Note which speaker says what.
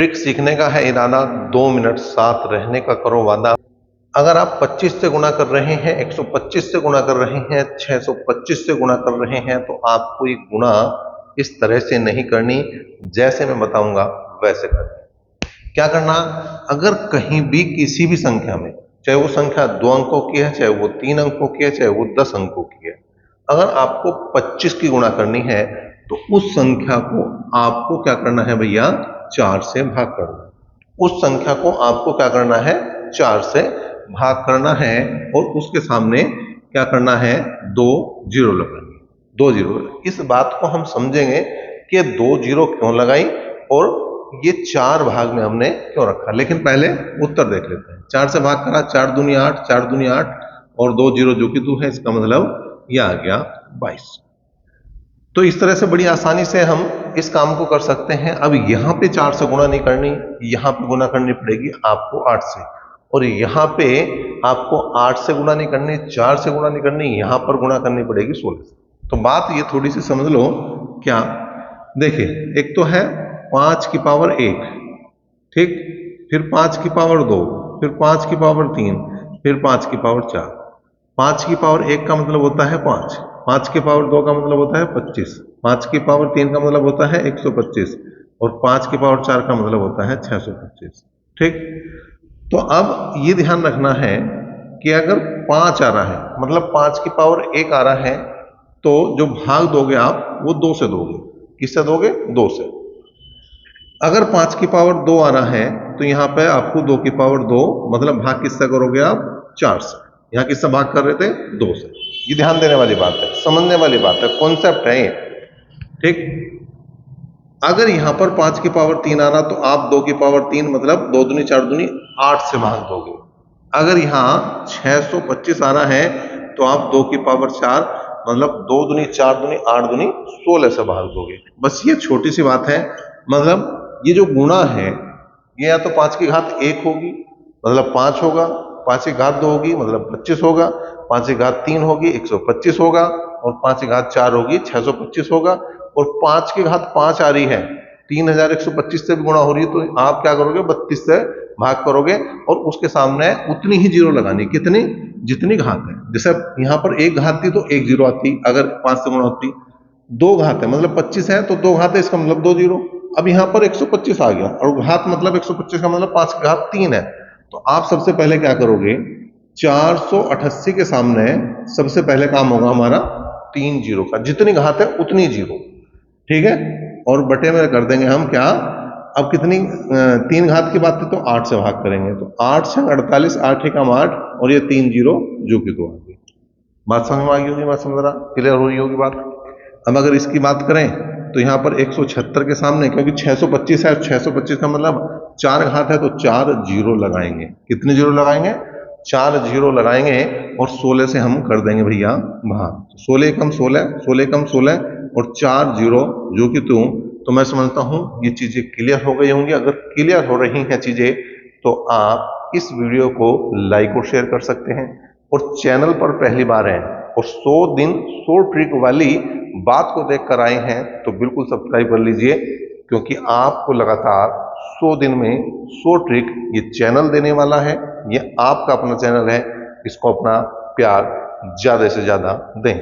Speaker 1: Trick सीखने का है इरादा, 2 मिनट साथ रहने का करो वादा। अगर आप 25 से गुणा कर रहे हैं, 125 से गुणा कर रहे हैं, 625 से गुणा कर रहे हैं, तो आपको ये गुणा इस तरह से नहीं करनी, जैसे मैं बताऊंगा वैसे करनी। क्या करना, अगर कहीं भी किसी भी संख्या में, चाहे वो संख्या 2 अंकों की है, चाहे वो 3 अंकों की है, चाहे वो 10 अंकों की है, अगर आपको 25 की गुणा करनी है तो उस संख्या को आपको क्या करना है भैया, 4 से भाग करना। उस संख्या को आपको क्या करना है, 4 से भाग करना है, और उसके सामने क्या करना है, 2 जीरो लगाएंगे। 2 जीरो, इस बात को हम समझेंगे कि 2 जीरो क्यों लगाई और ये 4 भाग में हमने क्यों रखा। लेकिन पहले उत्तर देख लेते हैं। 4 से भाग करा, 4 दूनी 8, 4 दूनी 8 और 2 जीरो जो कि 2 है, इसका मतलब यह आ गया 22। तो इस तरह से बड़ी आसानी से हम इस काम को कर सकते हैं। अब यहां पे 4 से गुणा नहीं करनी, यहां पे गुणा करनी पड़ेगी आपको 8 से, और यहां पे आपको 8 से गुणा नहीं करनी, 4 से गुणा नहीं करनी, यहां पर गुणा करनी पड़ेगी 16 से। तो बात ये थोड़ी सी समझ लो। क्या, देखिए, एक तो है 5 की पावर 1, ठीक, फिर 5 की पावर 2, फिर 5 की पावर 3, फिर 5 की पावर 4। 5 की पावर 1 का मतलब होता है 5, 5 की पावर 2 का मतलब होता है 25, 5 की पावर 3 का मतलब होता है 125, और 5 की पावर 4 का मतलब होता है 625। ठीक, तो अब ये ध्यान रखना है कि अगर 5 आ रहा है, मतलब 5 की पावर 1 आ रहा है, तो जो भाग दोगे आप वो 2 से दोगे। किससे दोगे, 2 से। अगर 5 की पावर 2 आ रहा है तो यहां पे आपको 2 की पावर 2, मतलब भाग किससे करोगे आप, 4 से। यहां किससे भाग कर रहे थे, 2 से। ये ध्यान देने वाली बात है, समझने वाली बात है, कॉन्सेप्ट है ये। ठीक, अगर यहां पर 5 की पावर 3 आ रहा तो आप 2 की पावर 3, मतलब 2 दूनी 4 दूनी 8 से भाग दोगे। अगर यहां 625 आ रहा है तो आप 2 की पावर 4, मतलब 2 दूनी 4 दूनी 8 दूनी 16 से भाग दोगे। बस ये छोटी सी बात है। मतलब ये जो गुणा है, ये या तो 5 की घात 1 होगी, मतलब 5 होगा, 5 की घात 2 होगी, मतलब 25 होगा, 5 की घात 3 होगी, 125 होगा, और 5 की घात 4 होगी, 625 होगा, और 5 की घात 5 आ रही है, 3125 से भी गुणा हो रही है, तो आप क्या करोगे, 32 से भाग करोगे, और उसके सामने उतनी ही जीरो लगानी, कितनी, जितनी घात है। जैसे यहां पर 1 घात थी तो 1 जीरो आती, अगर 5 से गुणा होती। 2 घात है, मतलब 25 है तो 2 घात है, इसका मतलब 2 जीरो। अब यहां पर 125 आ गया, और घात मतलब 125 का मतलब 5 की घात 3 है। तो आप सबसे पहले क्या करोगे, 488 के सामने सबसे पहले काम होगा हमारा 3 जीरो का, जितनी घात है उतनी जीरो। ठीक है, और बटे में कर देंगे हम क्या, अब कितनी, 3 घात की बात है तो 8 से भाग करेंगे, तो 8 से 48, 8 एकम 8, और ये 3 जीरो जो कि 2 आ गई। बात समझ में आ गई होगी, बात समझ रहा, क्लियर हो रही होगी बात। अब अगर इसकी बात करें तो यहां पर 176 के सामने, क्योंकि 625 है, 625 का मतलब 4 घात है, तो 4 जीरो लगाएंगे। कितने जीरो लगाएंगे, 4 जीरो लगाएंगे, और 16 से हम कर देंगे भैया भाग। 16 एकम 16, 16 एकम 16, और 4 जीरो जो कि 2। तो मैं समझता हूं ये चीजें क्लियर हो गई होंगी। अगर क्लियर हो रही हैं चीजें, तो आप इस वीडियो को लाइक और शेयर कर सकते हैं, और चैनल पर पहली बार हैं और 100 दिन 100 ट्रिक वाली बात को देख कर आए हैं, तो बिल्कुल सब्सक्राइब कर लीजिए, क्योंकि आपको लगातार 100 दिन में 100 ट्रिक ये चैनल देने वाला है। ये आपका अपना चैनल है, इसको अपना प्यार ज्यादा से ज्यादा दें।